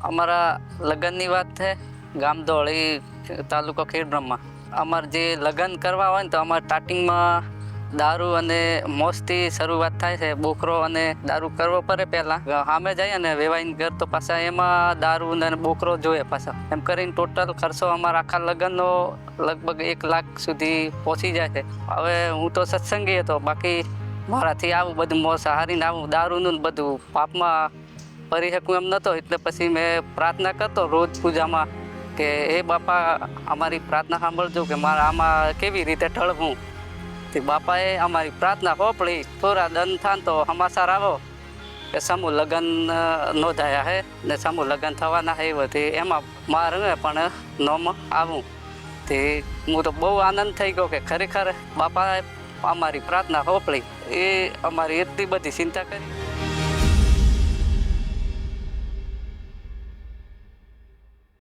અમારા લગ્નની વાત છે ગામ ધોળી તાલુકો ખેડબ્રહ્મા. અમારે જે લગ્ન કરવા હોય ને તો અમારે સ્ટાર્ટિંગમાં દારૂ અને મોજથી શરૂઆત થાય છે. બોકરો અને દારૂ કરવો પડે પહેલાં. સામે જઈએ ને વેવાઈને ઘર તો પાછા એમાં દારૂ અને બોકરો જોઈએ પાછા. એમ કરીને ટોટલ ખર્ચો અમારા આખા લગ્નનો લગભગ 1 લાખ સુધી પહોંચી જાય છે. હવે હું તો સત્સંગી હતો, બાકી મારાથી આવું બધું મોજ હારીને આવું દારૂનું બધું પાપમાં ફરી શકું એમ નહોતો. એટલે પછી મેં પ્રાર્થના કરતો રોજ પૂજામાં કે એ બાપા અમારી પ્રાર્થના સાંભળજો કે મારે આમાં કેવી રીતે ઢળવું. તે બાપાએ અમારી પ્રાર્થના હોપળી. થોડા દન થાન તો સમાચાર આવો કે સમૂહ લગ્ન નોંધાયા છે ને સમૂહ લગ્ન થવાના છે. એવી એમાં મારે પણ નોમ આવું. તે હું તો બહુ આનંદ થઈ ગયો કે ખરેખર બાપાએ અમારી પ્રાર્થના હોપળી. એ અમારી એટલી બધી ચિંતા કરી.